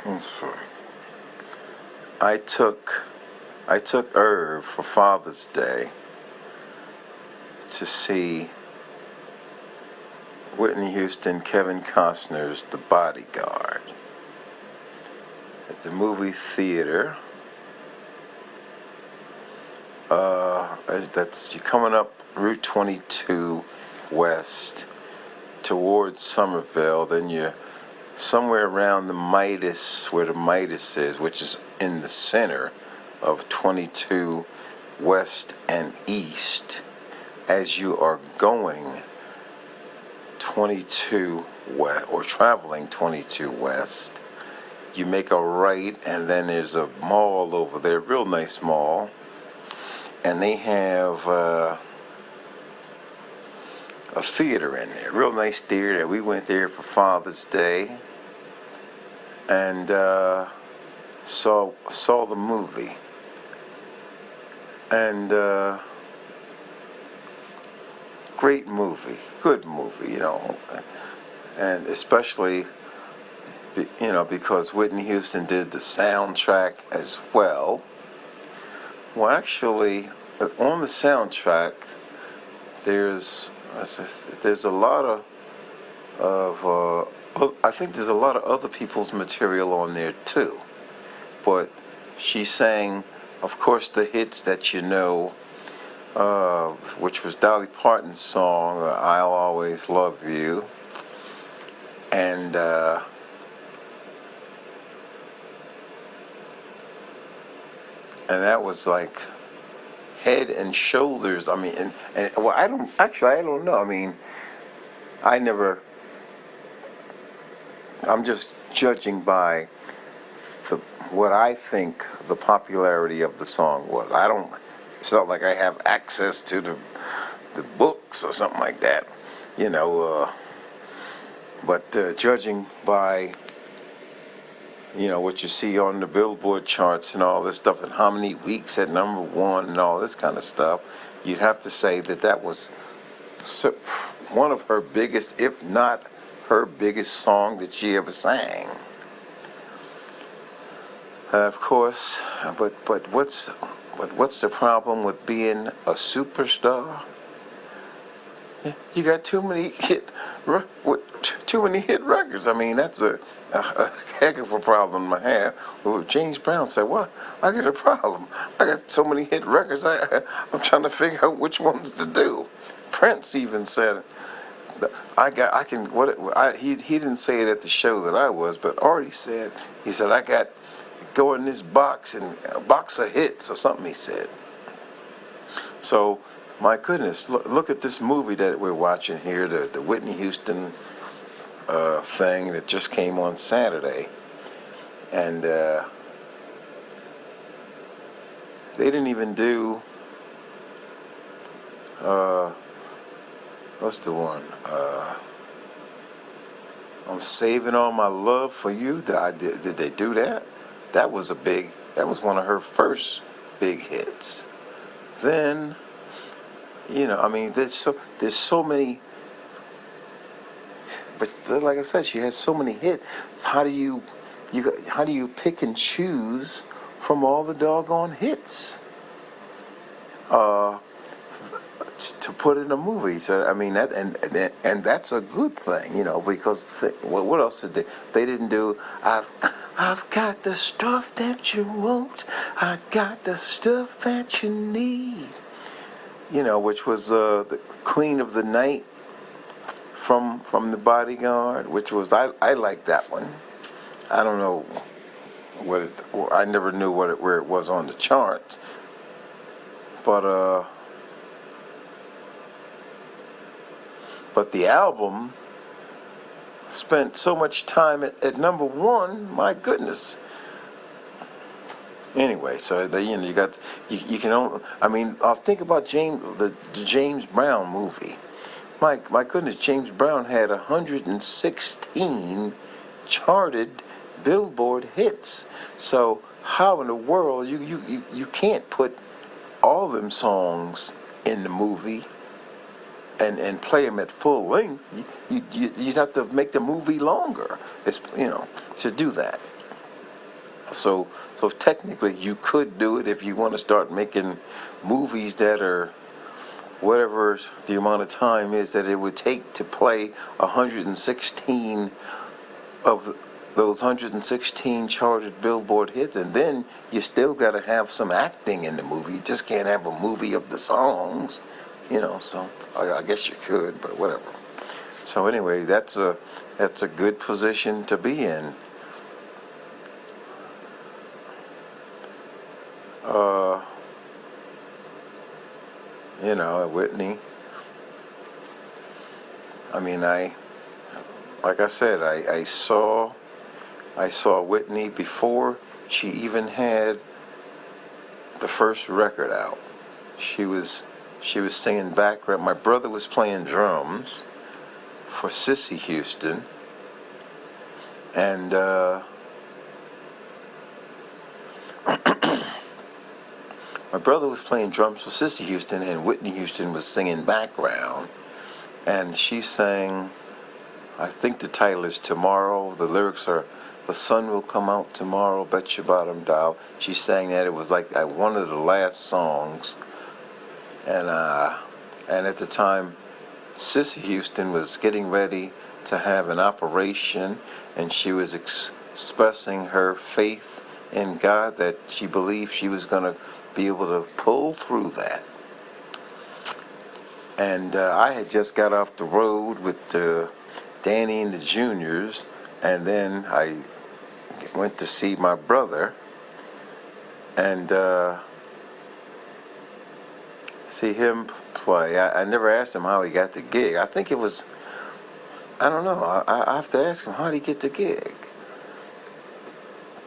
Let's see. I took I took Irv for Father's Day to see Whitney Houston, Kevin Costner's The Bodyguard at the movie theater. That's you're coming up Route 22 west towards Somerville. Then you're somewhere around the Midas, where the Midas is, which is in the center of 22 west and east. As you are going 22 west, or traveling 22 west, you make a right, and then there's a mall over there, real nice mall, and they have a theater in there, real nice theater. We went there for Father's Day and saw the movie, and great movie, good movie, and especially because Whitney Houston did the soundtrack as well. Well, actually, on the soundtrack, there's a lot of I think there's a lot of other people's material on there too. But she sang, of course, the hits that you know, which was Dolly Parton's song, "I'll Always Love You," and that was like head and shoulders. I mean, and well, I don't know. I mean, I'm just judging by what I think the popularity of the song was. It's not like I have access to the books or something like that, but judging by what you see on the Billboard charts and all this stuff, and how many weeks at number one and all this kind of stuff, you'd have to say that was one of her biggest, if not her biggest song that she ever sang. Of course, but what's the problem with being a superstar? You got too many hit records. I mean, that's a heck of a problem to have. Well, James Brown said, "Well, I got a problem. I got so many hit records. I'm trying to figure out which ones to do." Prince even said, he didn't say it at the show that I was, but Artie said, I got go in this box and a box of hits or something. He said. So, my goodness, look at this movie that we're watching here, the Whitney Houston thing that just came on Saturday, and they didn't even do what's the one? I'm saving all my love for you. Did they do that? That was one of her first big hits. Then, I mean, there's so many. But like I said, she has so many hits. How do you pick and choose from all the doggone hits to put in a movie? So I mean that, and that's a good thing, because what else did they didn't do? I've got the stuff that you want. I got the stuff that you need. Which was the Queen of the Night from The Bodyguard, which was I like that one. I don't know I never knew where it was on the charts, but the album spent so much time at number one. My goodness. Anyway, so you can only. I mean, I'll think about the James Brown movie. My goodness, James Brown had 116 charted Billboard hits. So how in the world you can't put all them songs in the movie and play them at full length? You'd have to make the movie longer. To do that. So technically, you could do it if you want to start making movies that are whatever the amount of time is that it would take to play 116 of those 116 charted Billboard hits, and then you still got to have some acting in the movie. You just can't have a movie of the songs, So I guess you could, but whatever. So anyway, that's a good position to be in. Whitney. I mean, like I said, I saw Whitney before she even had the first record out. She was singing background. My brother was playing drums for Cissy Houston, and my brother was playing drums for Cissy Houston, and Whitney Houston was singing background, and she sang, I think the title is Tomorrow. The lyrics are, the sun will come out tomorrow, bet your bottom dollar. She sang that. It was like one of the last songs. And at the time, Cissy Houston was getting ready to have an operation, and she was expressing her faith in God that she believed she was going to be able to pull through that. And I had just got off the road with Danny and the Juniors, and then I went to see my brother and see him play. I never asked him how he got the gig. I think it was, I don't know, I have to ask him how did he get the gig.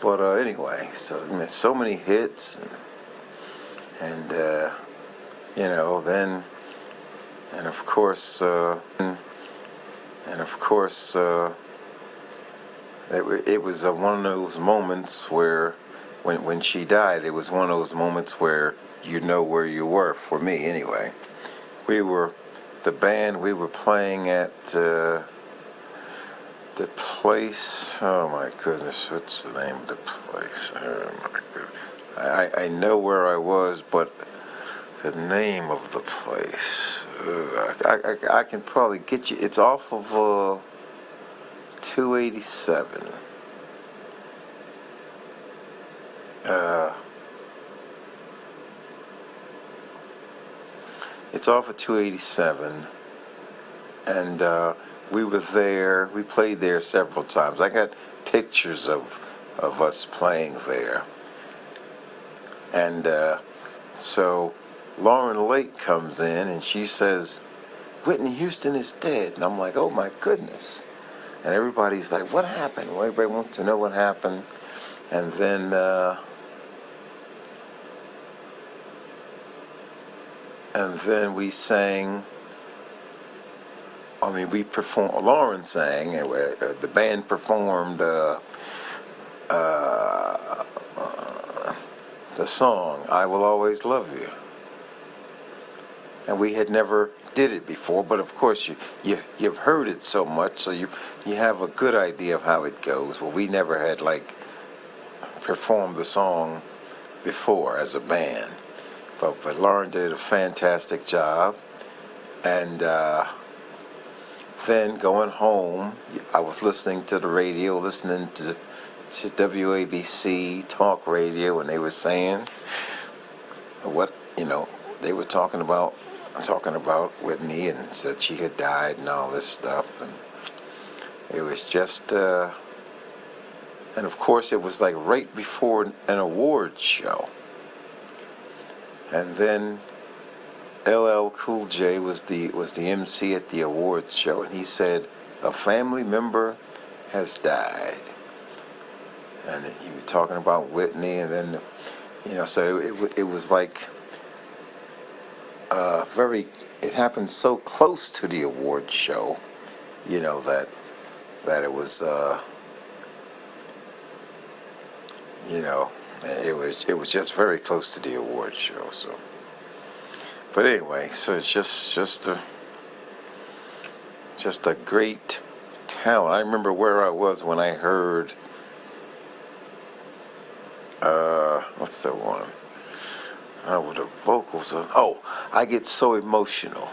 But anyway, so many hits, and then, and of course, it was one of those moments where, when she died, it was one of those moments where you know where you were. For me, anyway, the band we were playing at the place. Oh my goodness, what's the name of the place? Oh my goodness, I know where I was, but the name of the place. I can probably get you. It's off of 287. It's off of 287, and we were there. We played there several times. I got pictures of us playing there, and so Lauren Lake comes in and she says, Whitney Houston is dead. And I'm like, oh my goodness. And everybody's like, what happened? Well, everybody wants to know what happened. And then we sang. We performed. Lauren sang. The band performed the song "I Will Always Love You," and we had never did it before. But of course, you've heard it so much, so you have a good idea of how it goes. Well, we never had performed the song before as a band, but Lauren did a fantastic job, and. Then going home, I was listening to the radio, listening to WABC talk radio, and they were saying they were talking about Whitney, and that she had died and all this stuff, and it was just and of course it was right before an awards show, and then LL Cool J was the MC at the awards show, and he said, a family member has died. And he was talking about Whitney, and then, so it was it happened so close to the awards show, that it was, it was just very close to the awards show, so. But anyway, so it's just a great talent. I remember where I was when I heard What's that one? With the vocals. Oh, I get so emotional.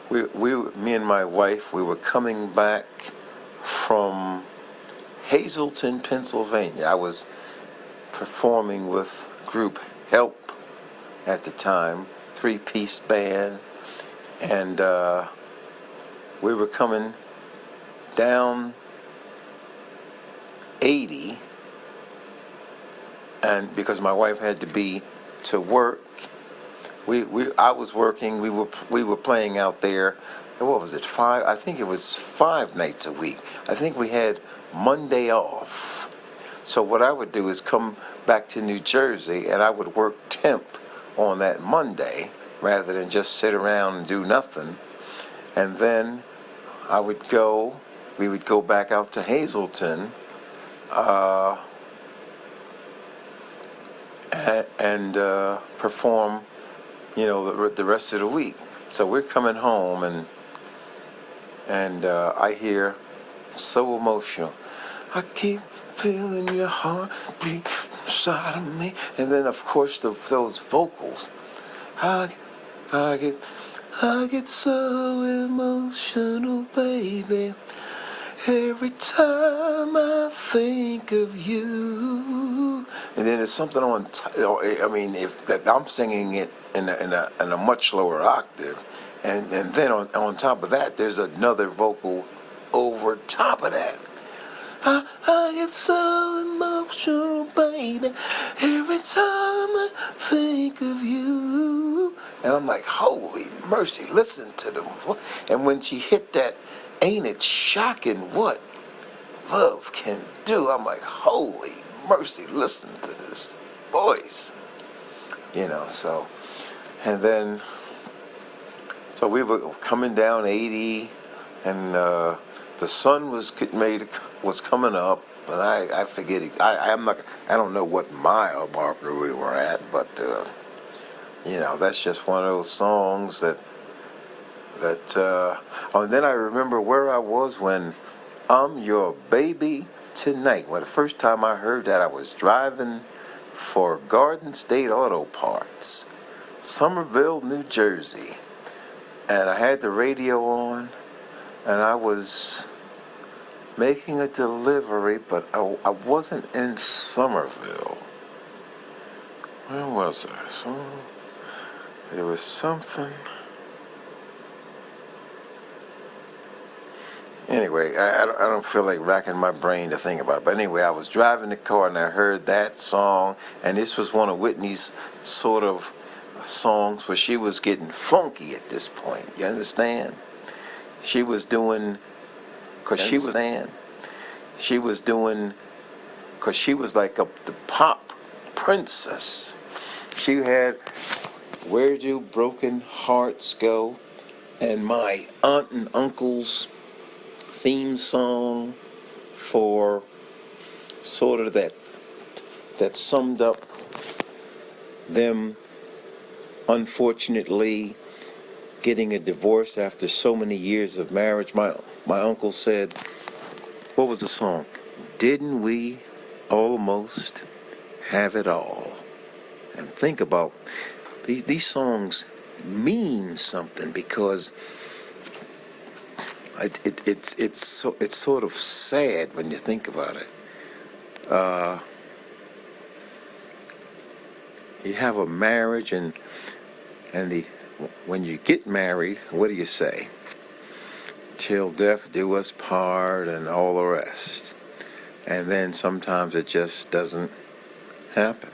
Me and my wife, we were coming back from Hazleton, Pennsylvania. I was performing with group Help at the time, three-piece band, and we were coming down 80, and because my wife had to be to work, I was working. We were playing out there. What was it? I think it was 5 nights a week. I think we had Monday off. So what I would do is come back to New Jersey, and I would work temp on that Monday rather than just sit around and do nothing. And then we would go back out to Hazleton, and perform, the rest of the week. So we're coming home, and I hear, so emotional, I keep feeling your heartbeat inside of me, and then of course those vocals, I get so emotional, baby, every time I think of you. And then there's something on. I mean, if that I'm singing it in a much lower octave, and then on top of that, there's another vocal over top of that. I get so emotional, baby, every time I think of you. And I'm like, holy mercy, listen to them. And when she hit that, ain't it shocking what love can do? I'm like, holy mercy, listen to this voice. So, and then, so we were coming down 80, and the sun was coming up, and I forget it. I don't know what mile marker we were at, but that's just one of those songs that and then I remember where I was when I'm Your Baby Tonight. Well, the first time I heard that, I was driving for Garden State Auto Parts, Somerville, New Jersey, and I had the radio on, and I was making a delivery, but I wasn't in Somerville. Where was I? So there was something. Anyway, I don't feel like racking my brain to think about it. But anyway, I was driving the car and I heard that song, and this was one of Whitney's sort of songs where she was getting funky at this point. You understand? She was doing, because she was like the pop princess. She had Where Do Broken Hearts Go, and my aunt and uncle's theme song for sort of that summed up them unfortunately getting a divorce after so many years of marriage. My uncle said, what was the song? Didn't we almost have it all? And think about these songs mean something, because it's sort of sad when you think about it. You have a marriage, and when you get married, what do you say? Till death do us part, and all the rest. And then sometimes it just doesn't happen.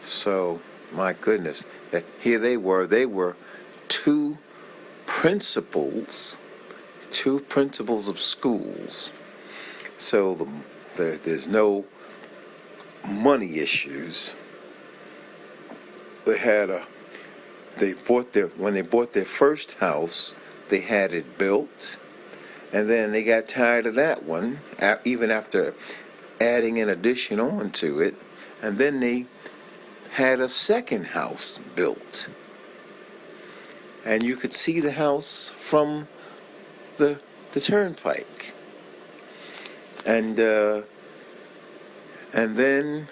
So, my goodness, here they were two principals of schools. So there's no money issues. When they bought their first house, they had it built, and then they got tired of that one, even after adding an addition onto it, and then they had a second house built. And you could see the house from the turnpike. And And then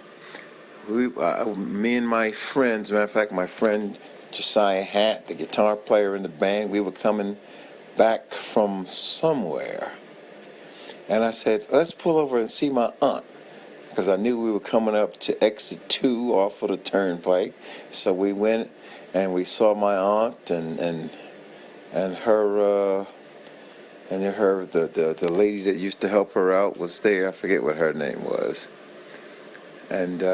me and my friends, matter of fact, my friend Josiah Hatt, the guitar player in the band, we were coming back from somewhere. And I said, let's pull over and see my aunt, because I knew we were coming up to exit 2 off of the turnpike. So we went and we saw my aunt and her the lady that used to help her out was there. I forget what her name was. And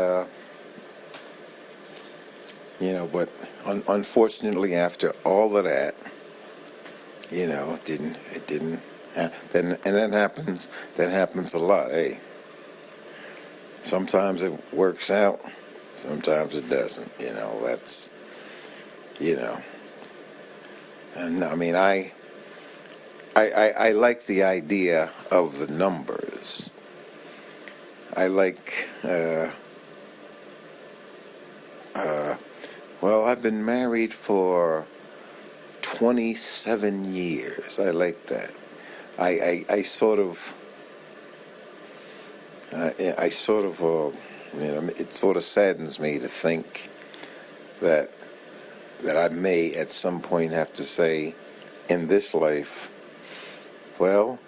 but unfortunately, after all of that, it didn't. Then and that happens a lot. Hey, sometimes it works out, sometimes it doesn't. That's And I mean, I like the idea of the numbers. I like. Well, I've been married for 27 years. I like that. I sort of, it sort of saddens me to think that I may at some point have to say in this life, well,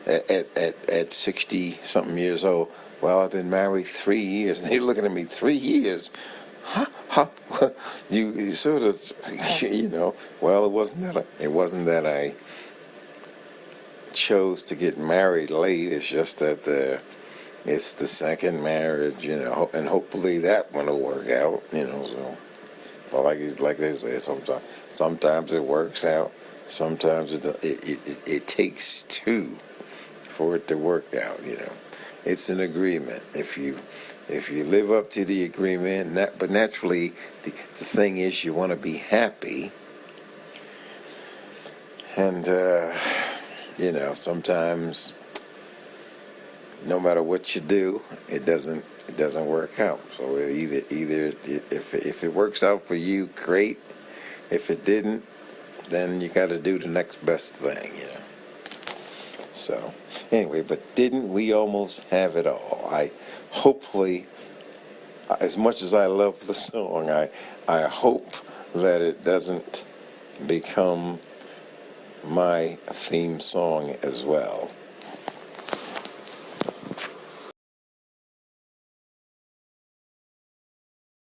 at 60 something years old, well, I've been married 3 years, and they're looking at me 3 years. Huh? You sort of, well, it wasn't that I chose to get married late. It's just that it's the second marriage, and hopefully that one will work out, So, well, like they say, sometimes it works out. Sometimes it takes two for it to work out. It's an agreement. If you live up to the agreement, but naturally, the thing is, you want to be happy, and sometimes, no matter what you do, it doesn't work out. So either if it works out for you, great. If it didn't, then you got to do the next best thing. So anyway, but didn't we almost have it all? Hopefully, as much as I love the song, I hope that it doesn't become my theme song as well.